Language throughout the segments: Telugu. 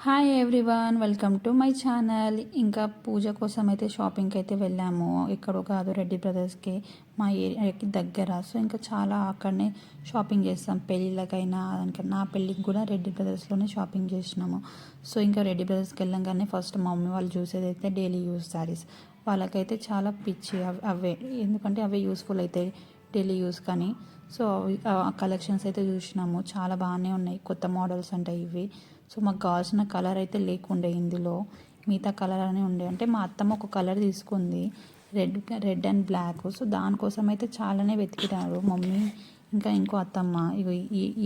Hi everyone, welcome to my channel. ఇంకా పూజ కోసం అయితే షాపింగ్కి అయితే వెళ్ళాము. ఎక్కడో కాదు, రెడ్డి బ్రదర్స్కి, మా ఏరియాకి దగ్గర. సో ఇంకా చాలా అక్కడనే షాపింగ్ చేస్తాం. పెళ్ళిళ్ళకైనా ఇంకా నా పెళ్ళికి కూడా రెడ్డి బ్రదర్స్లోనే షాపింగ్ చేసినాము. సో ఇంకా రెడ్డి బ్రదర్స్కి వెళ్ళంగానే ఫస్ట్ మా మమ్మీ వాళ్ళు చూసేది అయితే డైలీ యూస్ శారీస్. వాళ్ళకైతే చాలా పిచ్చి అవే, ఎందుకంటే అవే యూస్ఫుల్ అవుతాయి డైలీ యూస్ కానీ. సో కలెక్షన్స్ అయితే చూసినాము, చాలా బాగానే ఉన్నాయి. కొత్త మోడల్స్ ఉంటాయి ఇవి. సో మాకు కావాల్సిన కలర్ అయితే లేకుండే ఇందులో, మిగతా కలర్ అని ఉండే. అంటే మా అత్తమ్మ ఒక కలర్ తీసుకుంది, రెడ్ అండ్ బ్లాక్. సో దానికోసం అయితే చాలానే వెతికినారు మమ్మీ ఇంకా ఇంకో అత్తమ్మ. ఇగో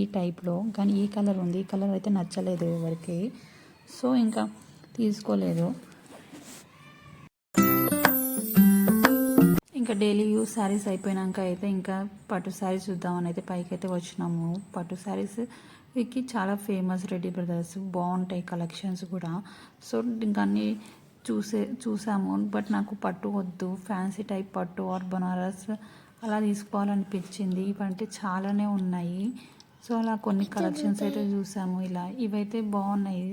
ఈ టైప్లో, కానీ ఈ కలర్ ఉంది. ఈ కలర్ అయితే నచ్చలేదు ఎవరికి, సో ఇంకా తీసుకోలేదు. ఇంకా డైలీ యూస్ శారీస్ అయిపోయినాక అయితే ఇంకా పట్టు శారీస్ చూద్దామని అయితే పైకి అయితే వచ్చినాము. పట్టు శారీస్ వీకి చాలా ఫేమస్ రెడ్డి బ్రదర్స్, బాగుంటాయి కలెక్షన్స్ కూడా. సో ఇంకా అన్నీ చూసాము. బట్ నాకు పట్టు వద్దు, ఫ్యాన్సీ టైప్ పట్టు ఆర్ బనారస్ అలా తీసుకోవాలనిపించింది. ఇవంటే చాలానే ఉన్నాయి. సో అలా కొన్ని కలెక్షన్స్ అయితే చూసాము. ఇలా ఇవైతే బాగున్నాయి.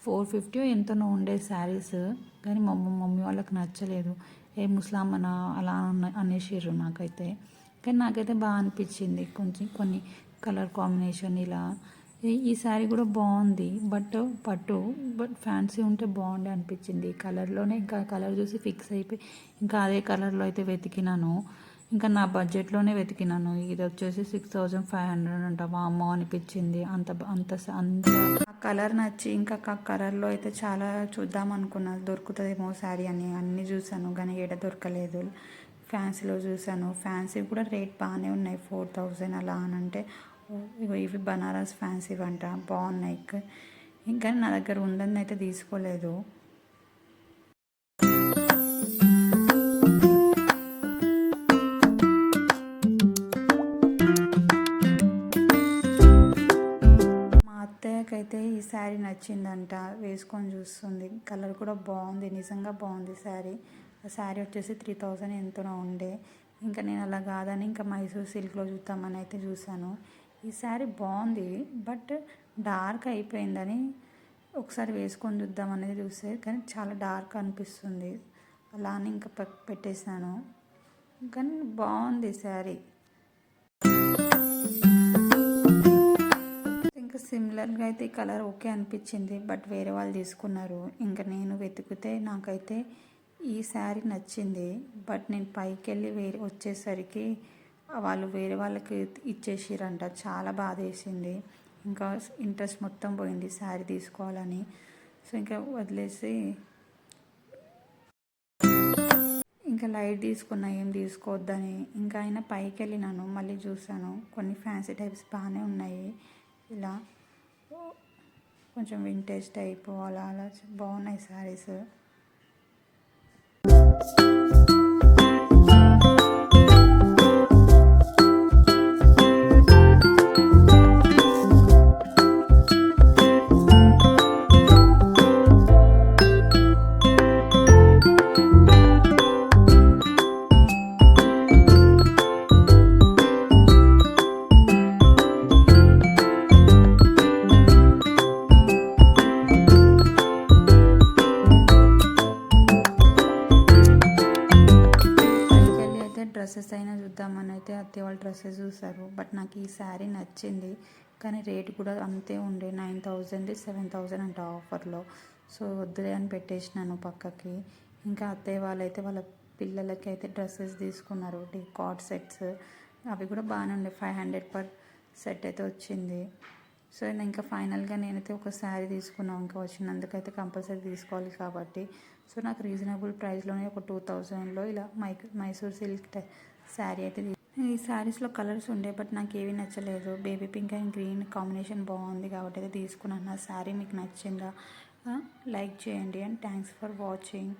450 ఎంతనో ఉండే శారీస్, కానీ మమ్మీ వాళ్ళకి నచ్చలేదు. ఏ ముస్లామన అలా అనేసిర్రు నాకైతే. కానీ నాకైతే బాగా అనిపించింది. కొంచెం కొన్ని కలర్ కాంబినేషన్ ఇలా. ఈ శారీ కూడా బాగుంది, బట్ ఫ్యాన్సీ ఉంటే బాగుండే అనిపించింది. ఈ కలర్లోనే ఇంకా కలర్ చూసి ఫిక్స్ అయిపోయి ఇంకా అదే కలర్లో అయితే వెతికినాను. ఇంకా నా బడ్జెట్లోనే వెతికినాను. ఇది వచ్చేసి 6500 అంట. అమ్మో అనిపించింది. అంత అంత అంత కలర్ నచ్చి ఇంకా కలర్లో అయితే చాలా చూద్దాం అనుకున్నాను, దొరుకుతుందేమో శారీ అని అన్నీ చూసాను, కానీ ఏడ దొరకలేదు. ఫ్యాన్సీలో చూసాను, ఫ్యాన్సీ కూడా రేట్ బాగానే ఉన్నాయి, 4000 అలా అని. అంటే ఇవి బనారస్ ఫ్యాన్సీ వంట బాగున్నాయి. ఇంకా నా దగ్గర ఉందని అయితే తీసుకోలేదు. అయితే ఈ శారీ నచ్చిందంట, వేసుకొని చూస్తుంది. కలర్ కూడా బాగుంది, నిజంగా బాగుంది శారీ. ఆ శారీ వచ్చేసి 3000 ఎంతనో ఉండే. ఇంకా నేను అలా కాదని ఇంకా మైసూర్ సిల్క్లో చూద్దామని అయితే చూసాను. ఈ శారీ బాగుంది, బట్ డార్క్ అయిపోయిందని ఒకసారి వేసుకొని చూద్దామనేది చూస్తే, కానీ చాలా డార్క్ అనిపిస్తుంది. అలా అని ఇంకా పెట్టేశాను. కానీ బాగుంది శారీ. సిమిలర్గా అయితే ఈ కలర్ ఓకే అనిపించింది, బట్ వేరే వాళ్ళు తీసుకున్నారు. ఇంకా నేను వెతికితే నాకైతే ఈ శారీ నచ్చింది, బట్ నేను పైకి వెళ్ళి వచ్చేసరికి వాళ్ళు వేరే వాళ్ళకి ఇచ్చేసిరంట. చాలా బాధ వేసింది. ఇంకా ఇంట్రెస్ట్ మొత్తం పోయింది శారీ తీసుకోవాలని. సో ఇంకా వదిలేసి ఇంకా లైట్ తీసుకున్నా, ఏం తీసుకోవద్దని. ఇంకా అయినా పైకి వెళ్ళినాను, మళ్ళీ చూసాను కొన్ని ఫ్యాన్సీ టైప్స్ బాగానే ఉన్నాయి. ఇలా కొంచెం వింటేజ్ టైప్ అలా బాగున్నాయి శారీస్. డ్రెస్సెస్ అయినా చూద్దామని అయితే అత్తయ్య వాళ్ళు డ్రెస్సెస్ చూసారు, బట్ నాకు ఈ శారీ నచ్చింది. కానీ రేట్ కూడా అంతే ఉండే, 9000 7000 అంట ఆఫర్లో. సో వద్దులే అని పెట్టేసినాను పక్కకి. ఇంకా అత్తయ్య వాళ్ళైతే వాళ్ళ పిల్లలకి అయితే డ్రెస్సెస్ తీసుకున్నారు, కార్డ్ సెట్స్. అవి కూడా బాగానే ఉండే, 500 పర్ సెట్ అయితే వచ్చింది. సో ఇంకా ఫైనల్గా నేనైతే ఒక శారీ తీసుకున్నాను. ఇంకా వచ్చినందుకైతే కంపల్సరీ తీసుకోవాలి కాబట్టి. సో నాకు రీజనబుల్ ప్రైస్లోనే ఒక 2000లో ఇలా మైసూర్ సిల్క్ శారీ అయితే ఈ శారీస్లో కలర్స్ ఉండే, బట్ నాకు ఏవి నచ్చలేదు. Baby pink and green combination బాగుంది కాబట్టి అయితే తీసుకున్నాను. ఆ శారీ మీకు నచ్చిందా? లైక్ చేయండి, అండ్ థ్యాంక్స్ ఫర్ వాచింగ్.